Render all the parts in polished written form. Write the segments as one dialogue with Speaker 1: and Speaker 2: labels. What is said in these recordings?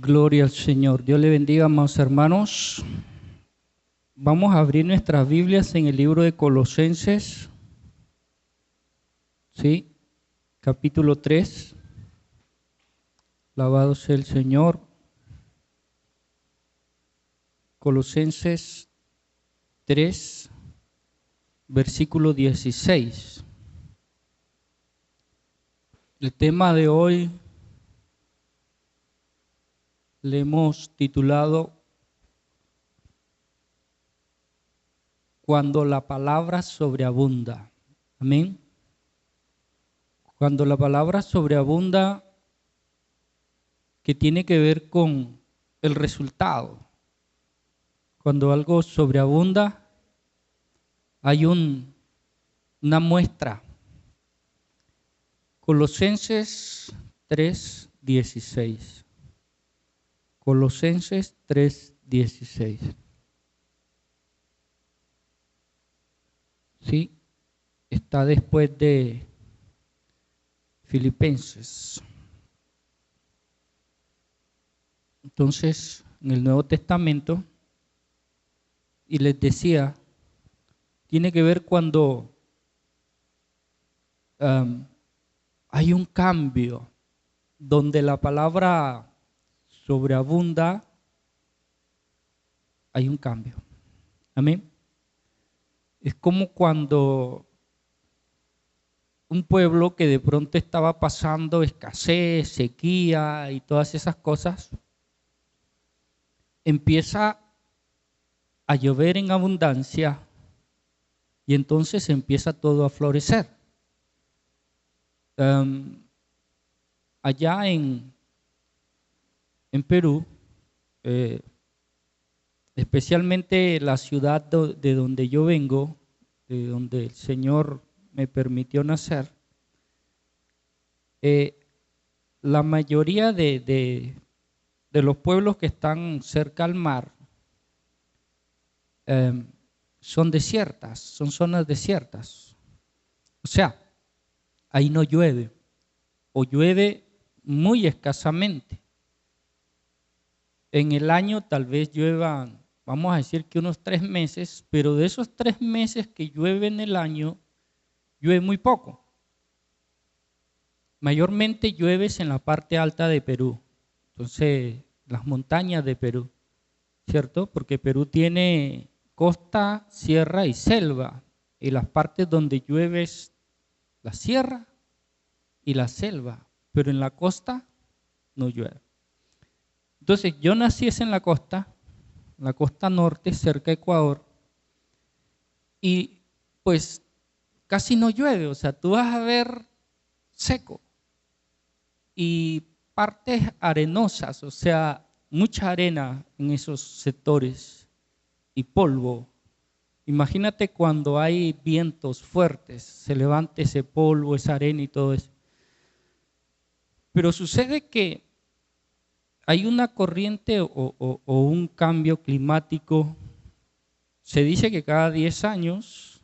Speaker 1: Gloria al Señor. Dios le bendiga, amados hermanos. Vamos a abrir nuestras Biblias en el libro de Colosenses, ¿sí? Capítulo 3. Alabado sea el Señor. Colosenses 3, versículo 16. El tema de hoy le hemos titulado Cuando la palabra sobreabunda. Amén. Cuando la palabra sobreabunda, que tiene que ver con el resultado. Cuando algo sobreabunda, hay una muestra. Colosenses 3:16. Colosenses 3:16. Sí, está después de Filipenses. Entonces, en el Nuevo Testamento, y les decía, tiene que ver cuando hay un cambio, donde la palabra sobreabunda, hay un cambio. Amén. Es como cuando un pueblo que de pronto estaba pasando escasez, sequía y todas esas cosas, empieza a llover en abundancia y entonces empieza todo a florecer. Allá en Perú, especialmente la ciudad de donde yo vengo, de donde el Señor me permitió nacer, la mayoría de los pueblos que están cerca al mar son desiertas, son zonas desiertas. O sea, ahí no llueve o llueve muy escasamente. En el año tal vez lluevan, vamos a decir que unos 3 meses, pero de esos 3 meses que llueve en el año, llueve muy poco. Mayormente llueves en la parte alta de Perú, entonces las montañas de Perú, ¿cierto? Porque Perú tiene costa, sierra y selva, y las partes donde llueve es la sierra y la selva, pero en la costa no llueve. Entonces yo nací en la costa norte, cerca de Ecuador, y pues casi no llueve, o sea, tú vas a ver seco y partes arenosas, o sea, mucha arena en esos sectores y polvo. Imagínate cuando hay vientos fuertes, se levanta ese polvo, esa arena y todo eso. Pero sucede que hay una corriente o un cambio climático. Se dice que cada 10 años,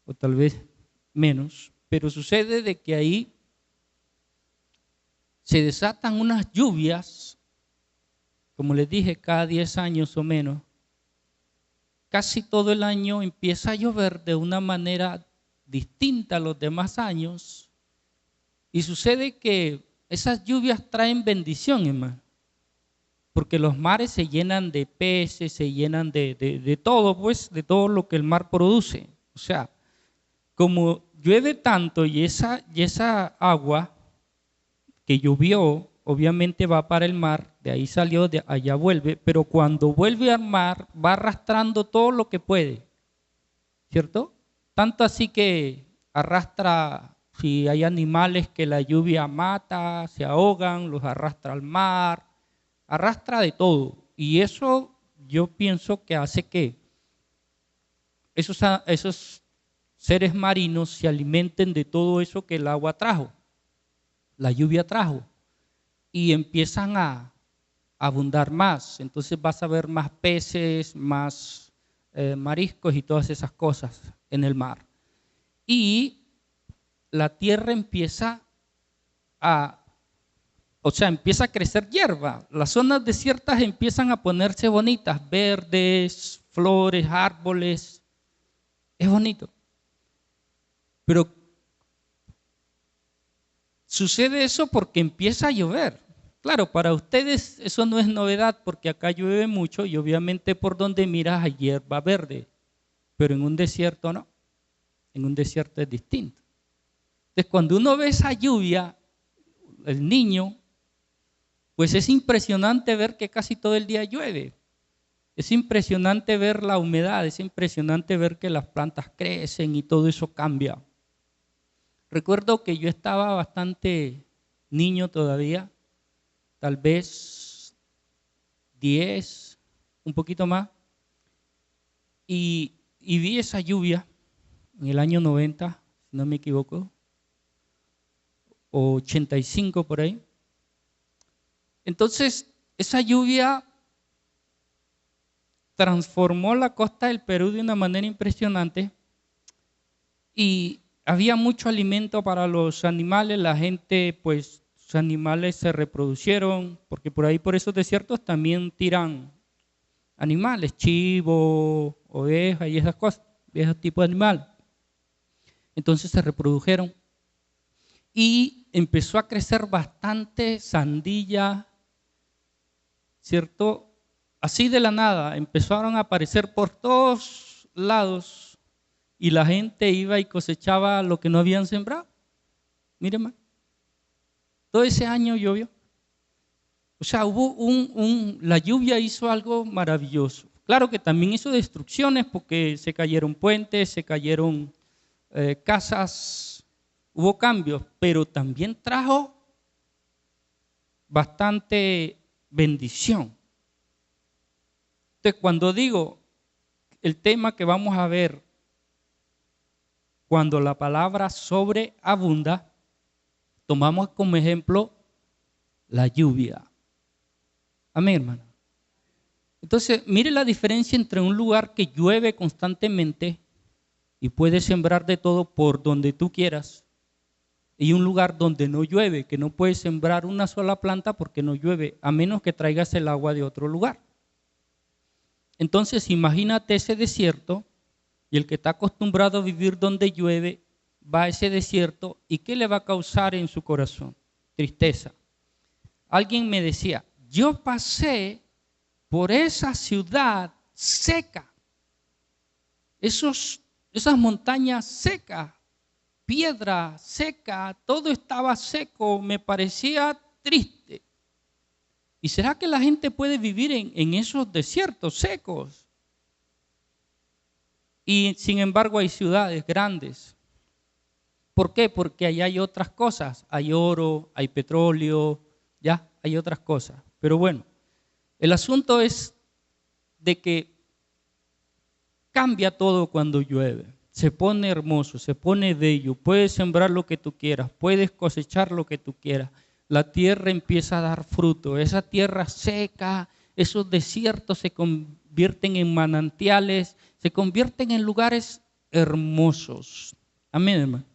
Speaker 1: o tal vez menos, pero sucede de que ahí se desatan unas lluvias, como les dije, cada 10 años o menos. Casi todo el año empieza a llover de una manera distinta a los demás años, y sucede que esas lluvias traen bendición, hermano, porque los mares se llenan de peces, se llenan de todo, pues, de todo lo que el mar produce. O sea, como llueve tanto y esa agua que llovió, obviamente va para el mar, de ahí salió, de allá vuelve, pero cuando vuelve al mar va arrastrando todo lo que puede, ¿cierto? Tanto así que arrastra, si hay animales que la lluvia mata, se ahogan, los arrastra al mar, arrastra de todo. Y eso yo pienso que hace que esos seres marinos se alimenten de todo eso que el agua trajo, la lluvia trajo, y empiezan a abundar más. Entonces vas a ver más peces, más mariscos y todas esas cosas en el mar. Y la tierra empieza a o sea, empieza a crecer hierba. Las zonas desiertas empiezan a ponerse bonitas, verdes, flores, árboles. Es bonito. Pero sucede eso porque empieza a llover. Claro, para ustedes eso no es novedad porque acá llueve mucho y obviamente por donde miras hay hierba verde. Pero en un desierto no. En un desierto es distinto. Entonces, cuando uno ve esa lluvia, el niño, pues es impresionante ver que casi todo el día llueve. Es impresionante ver la humedad, es impresionante ver que las plantas crecen y todo eso cambia. Recuerdo que yo estaba bastante niño todavía, tal vez 10, un poquito más, y vi esa lluvia en el año 90, si no me equivoco, o 85 por ahí. Entonces, esa lluvia transformó la costa del Perú de una manera impresionante y había mucho alimento para los animales, la gente, pues, sus animales se reproducieron, porque por ahí, por esos desiertos también tiran animales, chivo, oveja y esas cosas, ese tipo de animal. Entonces se reprodujeron y empezó a crecer bastante sandía, ¿cierto? Así de la nada, empezaron a aparecer por todos lados y la gente iba y cosechaba lo que no habían sembrado. Miren más, todo ese año llovió. O sea, la lluvia hizo algo maravilloso. Claro que también hizo destrucciones porque se cayeron puentes, se cayeron casas, hubo cambios, pero también trajo bastante bendición. Entonces, cuando digo el tema que vamos a ver, cuando la palabra sobreabunda, tomamos como ejemplo la lluvia. Amén, hermano. Entonces, mire la diferencia entre un lugar que llueve constantemente y puedes sembrar de todo por donde tú quieras, y un lugar donde no llueve, que no puedes sembrar una sola planta porque no llueve, a menos que traigas el agua de otro lugar. Entonces, imagínate ese desierto y el que está acostumbrado a vivir donde llueve, va a ese desierto y ¿qué le va a causar en su corazón? Tristeza. Alguien me decía, yo pasé por esa ciudad seca, esas montañas secas, piedra seca, todo estaba seco, me parecía triste. ¿Y será que la gente puede vivir en esos desiertos secos? Y sin embargo hay ciudades grandes. ¿Por qué? Porque allá hay otras cosas, hay oro, hay petróleo, ya hay otras cosas. Pero bueno, el asunto es de que cambia todo cuando llueve. Se pone hermoso, se pone bello, puedes sembrar lo que tú quieras, puedes cosechar lo que tú quieras. La tierra empieza a dar fruto, esa tierra seca, esos desiertos se convierten en manantiales, se convierten en lugares hermosos. Amén, hermano.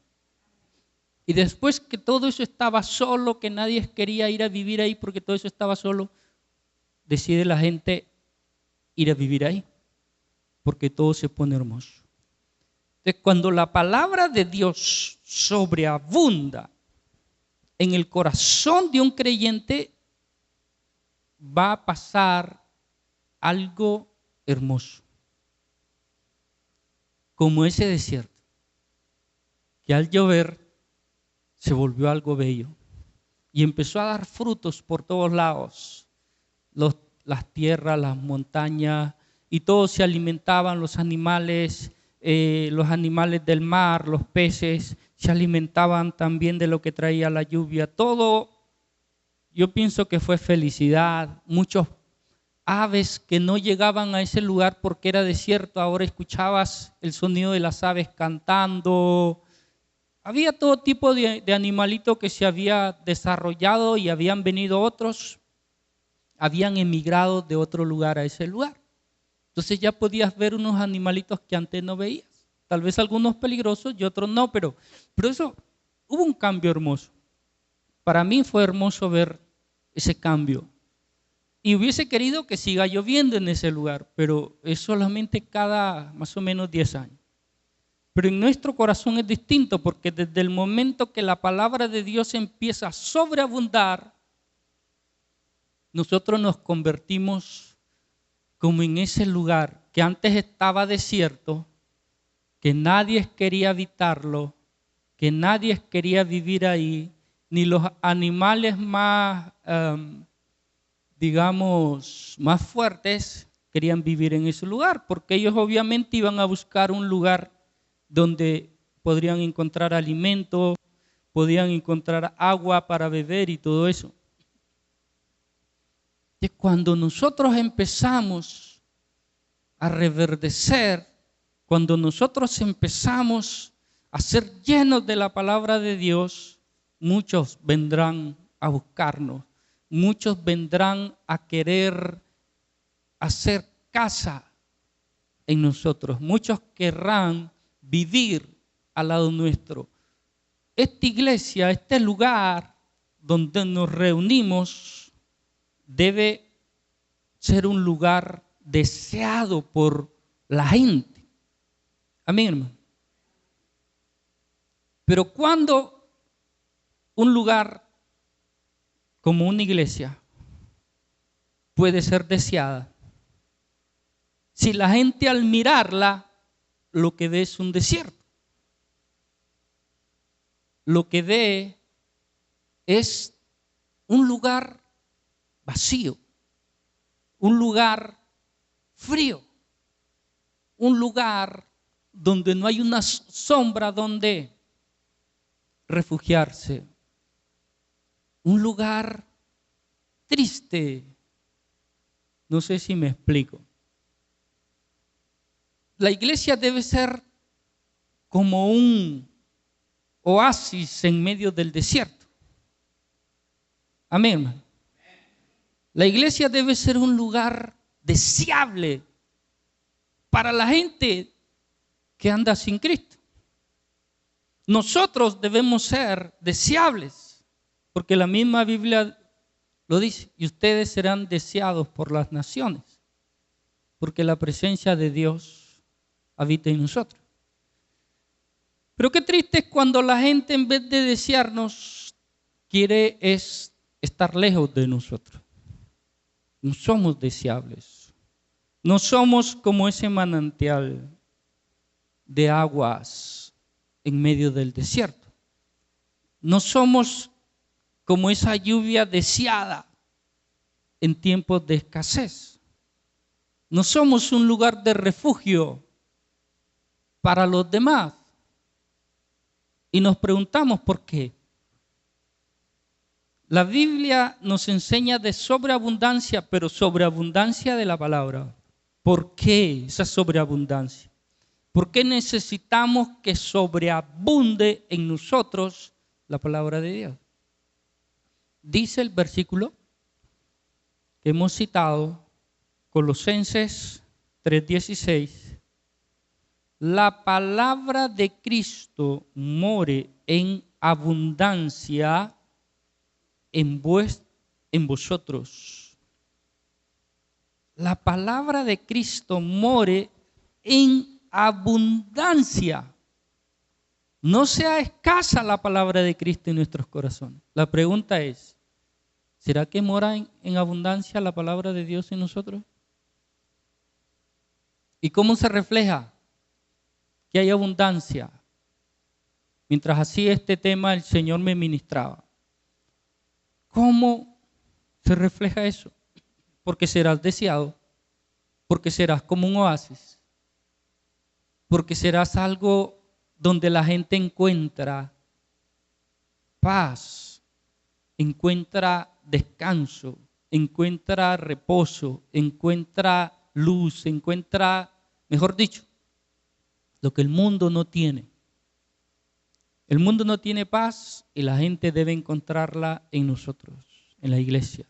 Speaker 1: Y después que todo eso estaba solo, que nadie quería ir a vivir ahí porque todo eso estaba solo, decide la gente ir a vivir ahí, porque todo se pone hermoso. Entonces, cuando la palabra de Dios sobreabunda en el corazón de un creyente, va a pasar algo hermoso, como ese desierto, que al llover se volvió algo bello y empezó a dar frutos por todos lados, las tierras, las montañas, y todos se alimentaban, los animales del mar, los peces, se alimentaban también de lo que traía la lluvia. Todo, yo pienso que fue felicidad. Muchos aves que no llegaban a ese lugar porque era desierto, ahora escuchabas el sonido de las aves cantando. Había todo tipo de animalito que se había desarrollado y habían venido otros, habían emigrado de otro lugar a ese lugar. Entonces ya podías ver unos animalitos que antes no veías. Tal vez algunos peligrosos y otros no, pero eso hubo un cambio hermoso. Para mí fue hermoso ver ese cambio. Y hubiese querido que siga lloviendo en ese lugar, pero es solamente cada más o menos 10 años. Pero en nuestro corazón es distinto, porque desde el momento que la palabra de Dios empieza a sobreabundar, nosotros nos convertimos como en ese lugar que antes estaba desierto, que nadie quería habitarlo, que nadie quería vivir ahí, ni los animales más, digamos, más fuertes querían vivir en ese lugar, porque ellos obviamente iban a buscar un lugar donde podrían encontrar alimento, podían encontrar agua para beber y todo eso. Y cuando nosotros empezamos a reverdecer, cuando nosotros empezamos a ser llenos de la palabra de Dios, muchos vendrán a buscarnos, muchos vendrán a querer hacer casa en nosotros, muchos querrán vivir al lado nuestro. Esta iglesia, este lugar donde nos reunimos, debe ser un lugar deseado por la gente. Amén, hermano. Pero cuando un lugar como una iglesia puede ser deseada, si la gente al mirarla lo que ve es un desierto, lo que ve es un lugar vacío, un lugar frío, un lugar donde no hay una sombra donde refugiarse, un lugar triste. No sé si me explico. La iglesia debe ser como un oasis en medio del desierto. Amén, hermano. La iglesia debe ser un lugar deseable para la gente que anda sin Cristo. Nosotros debemos ser deseables, porque la misma Biblia lo dice, y ustedes serán deseados por las naciones, porque la presencia de Dios habita en nosotros. Pero qué triste es cuando la gente, en vez de desearnos, quiere estar lejos de nosotros. No somos deseables. No somos como ese manantial de aguas en medio del desierto. No somos como esa lluvia deseada en tiempos de escasez. No somos un lugar de refugio para los demás. Y nos preguntamos por qué. La Biblia nos enseña de sobreabundancia, pero sobreabundancia de la palabra. ¿Por qué esa sobreabundancia? ¿Por qué necesitamos que sobreabunde en nosotros la palabra de Dios? Dice el versículo que hemos citado, Colosenses 3:16, la palabra de Cristo more en abundancia en vosotros. La palabra de Cristo more en abundancia. No sea escasa la palabra de Cristo en nuestros corazones. La pregunta es, ¿será que mora en abundancia la palabra de Dios en nosotros? ¿Y cómo se refleja que hay abundancia? Mientras hacía este tema, el Señor me ministraba. ¿Cómo se refleja eso? Porque serás deseado, porque serás como un oasis, porque serás algo donde la gente encuentra paz, encuentra descanso, encuentra reposo, encuentra luz, encuentra, mejor dicho, lo que el mundo no tiene. El mundo no tiene paz y la gente debe encontrarla en nosotros, en la iglesia.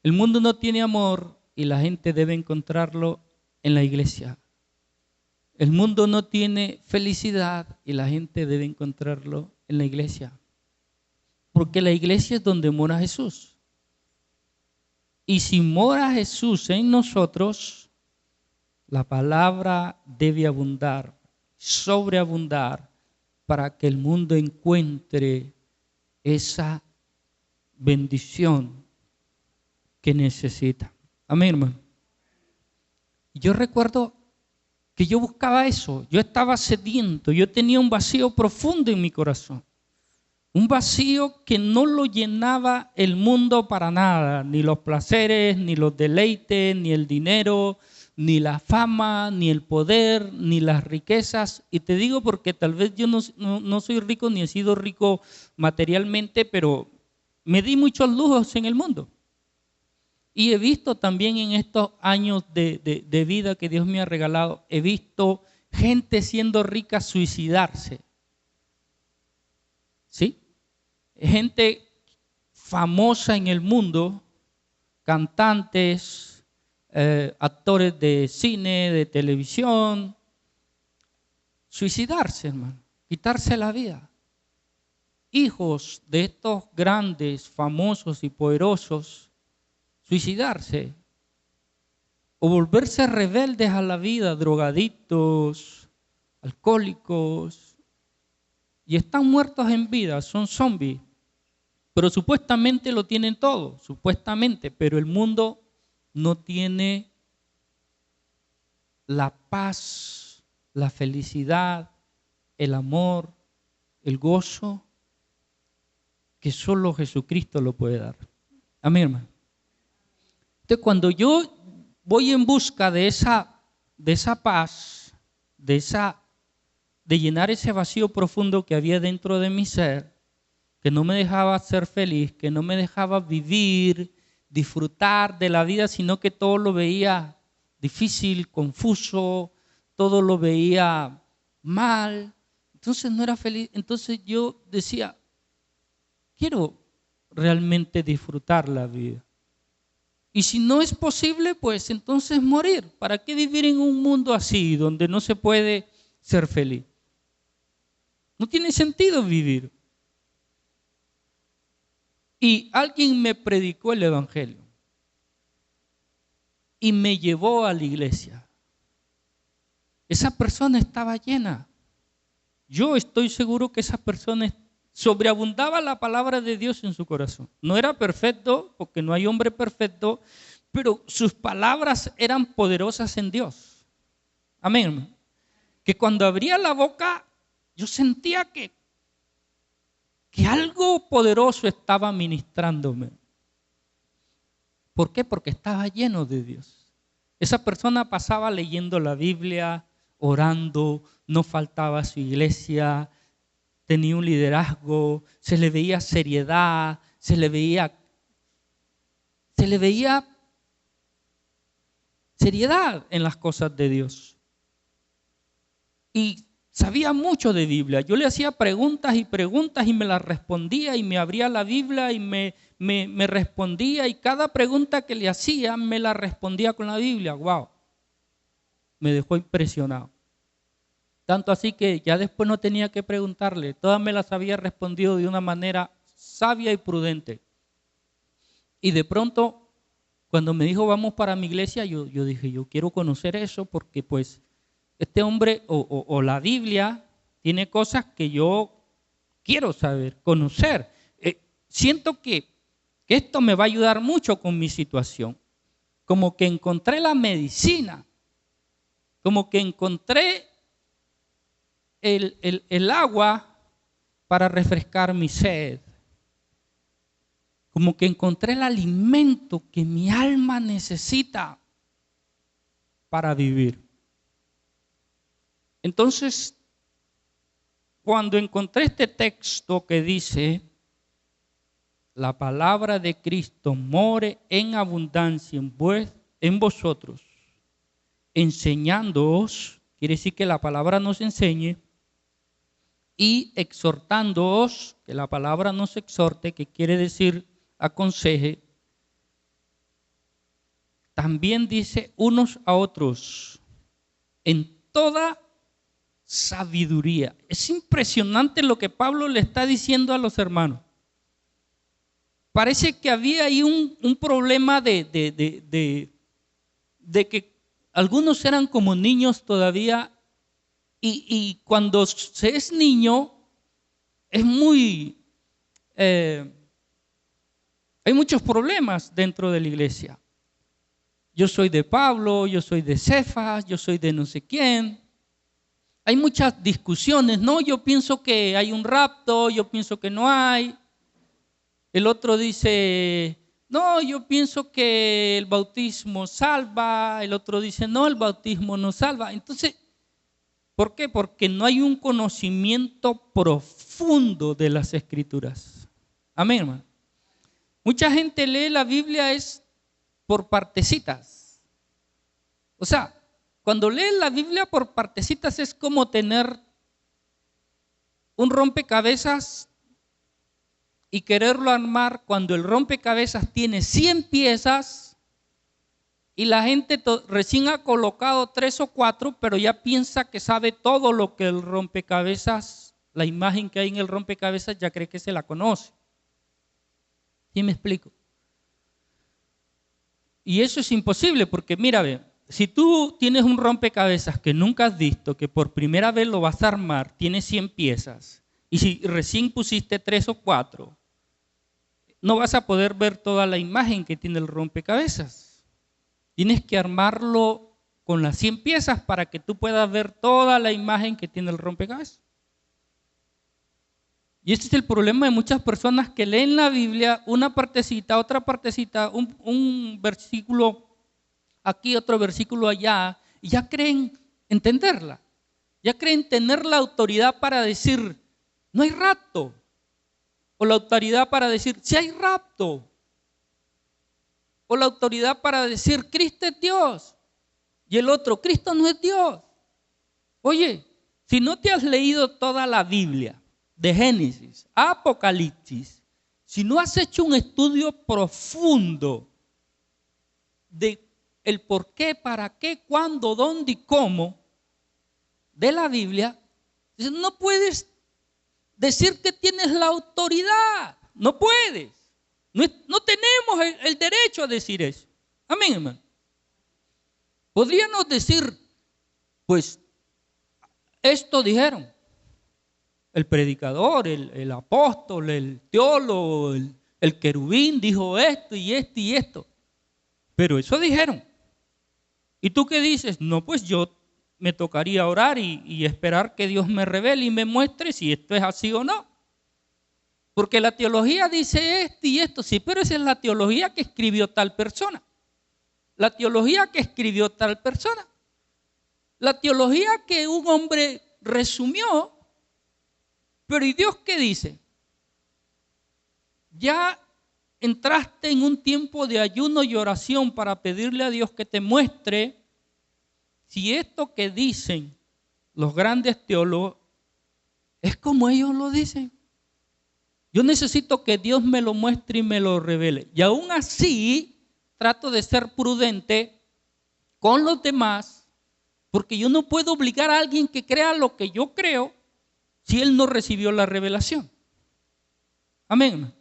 Speaker 1: El mundo no tiene amor y la gente debe encontrarlo en la iglesia. El mundo no tiene felicidad y la gente debe encontrarlo en la iglesia. Porque la iglesia es donde mora Jesús. Y si mora Jesús en nosotros, la palabra debe abundar, sobreabundar, para que el mundo encuentre esa bendición que necesita. Amén, hermano. Yo recuerdo que yo buscaba eso, yo estaba sediento, yo tenía un vacío profundo en mi corazón. Un vacío que no lo llenaba el mundo para nada, ni los placeres, ni los deleites, ni el dinero, ni la fama, ni el poder, ni las riquezas. Y te digo porque tal vez yo no soy rico ni he sido rico materialmente, pero me di muchos lujos en el mundo. Y he visto también en estos años de vida que Dios me ha regalado, he visto gente siendo rica suicidarse. ¿Sí? Gente famosa en el mundo, cantantes, actores de cine, de televisión, suicidarse, hermano, quitarse la vida. Hijos de estos grandes, famosos y poderosos, suicidarse o volverse rebeldes a la vida, drogadictos, alcohólicos, y están muertos en vida, son zombies, pero supuestamente lo tienen todo, supuestamente, pero el mundo no tiene la paz, la felicidad, el amor, el gozo que solo Jesucristo lo puede dar. Amén, hermano. Entonces, cuando yo voy en busca de esa paz, de llenar ese vacío profundo que había dentro de mi ser, que no me dejaba ser feliz, que no me dejaba vivir, disfrutar de la vida, sino que todo lo veía difícil, confuso, todo lo veía mal, entonces no era feliz. Entonces yo decía, quiero realmente disfrutar la vida. Y si no es posible, pues entonces morir. ¿Para qué vivir en un mundo así, donde no se puede ser feliz? No tiene sentido vivir. Y alguien me predicó el evangelio y me llevó a la iglesia. Esa persona estaba llena. Yo estoy seguro que esa persona sobreabundaba la palabra de Dios en su corazón. No era perfecto, porque no hay hombre perfecto, pero sus palabras eran poderosas en Dios. Amén, hermano. Que cuando abría la boca, yo sentía que algo poderoso estaba ministrándome. ¿Por qué? Porque estaba lleno de Dios. Esa persona pasaba leyendo la Biblia, orando, no faltaba a su iglesia, tenía un liderazgo, se le veía seriedad, se le veía seriedad en las cosas de Dios. Y sabía mucho de Biblia. Yo le hacía preguntas y me las respondía y me abría la Biblia y me respondía, y cada pregunta que le hacía me la respondía con la Biblia. ¡Wow! Me dejó impresionado. Tanto así que ya después no tenía que preguntarle, todas me las había respondido de una manera sabia y prudente. Y de pronto, cuando me dijo vamos para mi iglesia, yo dije, yo quiero conocer eso, porque pues este hombre o la Biblia tiene cosas que yo quiero saber, conocer. Siento que esto me va a ayudar mucho con mi situación. Como que encontré la medicina, como que encontré el agua para refrescar mi sed. Como que encontré el alimento que mi alma necesita para vivir. Entonces, cuando encontré este texto que dice, la palabra de Cristo more en abundancia en vosotros, enseñándoos, quiere decir que la palabra nos enseñe, y exhortándoos, que la palabra nos exhorte, que quiere decir aconseje, también dice unos a otros, en toda sabiduría. Es impresionante lo que Pablo le está diciendo a los hermanos. parece que había ahí un problema de que algunos eran como niños todavía y cuando se es niño es hay muchos problemas dentro de la iglesia. Yo soy de Pablo, yo soy de Cefas, yo soy de no sé quién. Hay muchas discusiones, ¿no? Yo pienso que hay un rapto, yo pienso que no hay. El otro dice, no, yo pienso que el bautismo salva. El otro dice, no, el bautismo no salva. Entonces, ¿por qué? Porque no hay un conocimiento profundo de las Escrituras. Amén, hermano. Mucha gente lee la Biblia es por partecitas. O sea, cuando lees la Biblia por partecitas es como tener un rompecabezas y quererlo armar cuando el rompecabezas tiene 100 piezas y la gente recién ha colocado 3 o 4, pero ya piensa que sabe todo lo que el rompecabezas, la imagen que hay en el rompecabezas, ya cree que se la conoce. ¿Sí me explico? Y eso es imposible porque mira, ve, si tú tienes un rompecabezas que nunca has visto, que por primera vez lo vas a armar, tiene 100 piezas, y si recién pusiste 3 o 4, no vas a poder ver toda la imagen que tiene el rompecabezas. Tienes que armarlo con las 100 piezas para que tú puedas ver toda la imagen que tiene el rompecabezas. Y este es el problema de muchas personas que leen la Biblia, una partecita, otra partecita, un versículo aquí, otro versículo allá, y ya creen entenderla. Ya creen tener la autoridad para decir, no hay rapto. O la autoridad para decir, sí hay rapto. O la autoridad para decir, Cristo es Dios. Y el otro, Cristo no es Dios. Oye, si no te has leído toda la Biblia, de Génesis a Apocalipsis, si no has hecho un estudio profundo de el por qué, para qué, cuándo, dónde y cómo de la Biblia, no puedes decir que tienes la autoridad. No puedes. No tenemos el derecho a decir eso. Amén, hermano. Podríamos decir, pues, esto dijeron. El predicador, el apóstol, el teólogo, el querubín dijo esto y esto y esto. Pero eso dijeron. ¿Y tú qué dices? No, pues yo me tocaría orar y esperar que Dios me revele y me muestre si esto es así o no. Porque la teología dice esto y esto, sí, pero esa es la teología que escribió tal persona. La teología que escribió tal persona. La teología que un hombre resumió. Pero ¿y Dios qué dice? Ya entraste en un tiempo de ayuno y oración para pedirle a Dios que te muestre si esto que dicen los grandes teólogos es como ellos lo dicen. Yo necesito que Dios me lo muestre y me lo revele. Y aún así trato de ser prudente con los demás, porque yo no puedo obligar a alguien que crea lo que yo creo si él no recibió la revelación. Amén.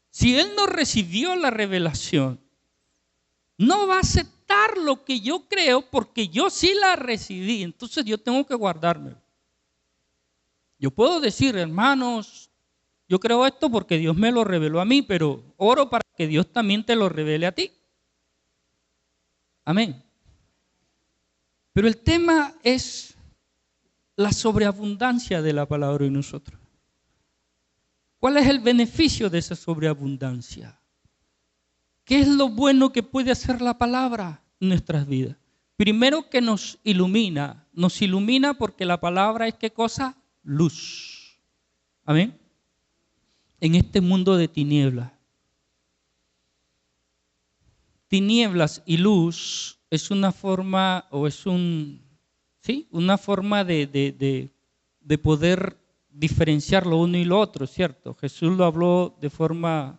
Speaker 1: Si él no recibió la revelación, no va a aceptar lo que yo creo porque yo sí la recibí. Entonces yo tengo que guardármelo. Yo puedo decir, hermanos, yo creo esto porque Dios me lo reveló a mí, pero oro para que Dios también te lo revele a ti. Amén. Pero el tema es la sobreabundancia de la palabra en nosotros. ¿Cuál es el beneficio de esa sobreabundancia? ¿Qué es lo bueno que puede hacer la palabra en nuestras vidas? Primero que nos ilumina porque la palabra es ¿qué cosa? Luz. Amén. En este mundo de tinieblas. Tinieblas y luz es una forma o es una forma de poder diferenciar lo uno y lo otro, ¿cierto? Jesús lo habló de forma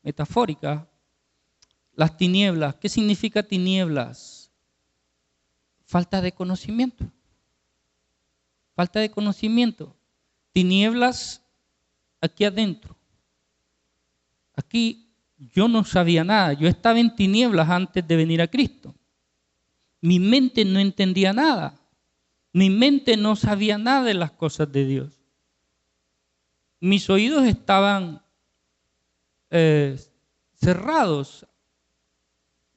Speaker 1: metafórica. Las tinieblas, ¿qué significa tinieblas? Falta de conocimiento. Falta de conocimiento. Tinieblas aquí adentro. Aquí yo no sabía nada, yo estaba en tinieblas antes de venir a Cristo. Mi mente no entendía nada, mi mente no sabía nada de las cosas de Dios. Mis oídos estaban cerrados,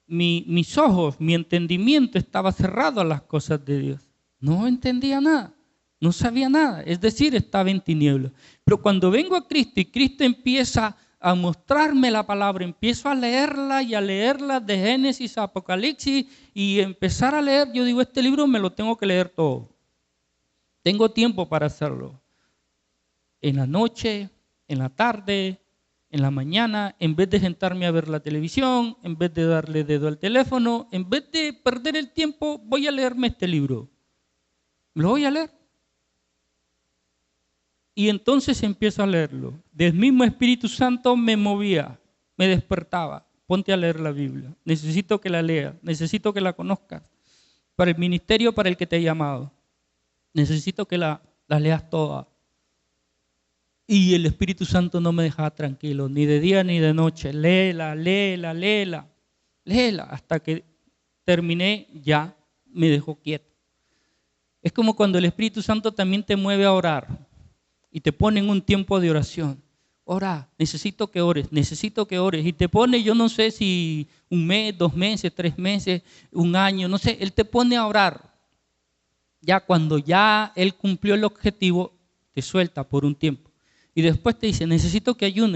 Speaker 1: mis ojos, mi entendimiento estaba cerrado a las cosas de Dios. No entendía nada, no sabía nada, es decir, estaba en tinieblas. Pero cuando vengo a Cristo y Cristo empieza a mostrarme la palabra, empiezo a leerla y a leerla de Génesis a Apocalipsis y empezar a leer, yo digo, este libro me lo tengo que leer todo. Tengo tiempo para hacerlo. En la noche, en la tarde, en la mañana, en vez de sentarme a ver la televisión, en vez de darle dedo al teléfono, en vez de perder el tiempo, voy a leerme este libro. Lo voy a leer. Y entonces empiezo a leerlo. Del mismo Espíritu Santo me movía, me despertaba. Ponte a leer la Biblia. Necesito que la leas, necesito que la conozcas. Para el ministerio para el que te he llamado. Necesito que la leas toda. Y el Espíritu Santo no me dejaba tranquilo, ni de día ni de noche. Léela, léela, léela, léela. Hasta que terminé, ya me dejó quieto. Es como cuando el Espíritu Santo también te mueve a orar y te pone en un tiempo de oración. Ora, necesito que ores. Y te pone, yo no sé si 1 mes, 2 meses, 3 meses, 1 año, no sé. Él te pone a orar. Ya cuando ya Él cumplió el objetivo, te suelta por un tiempo. Y después te dice, necesito que ayunes.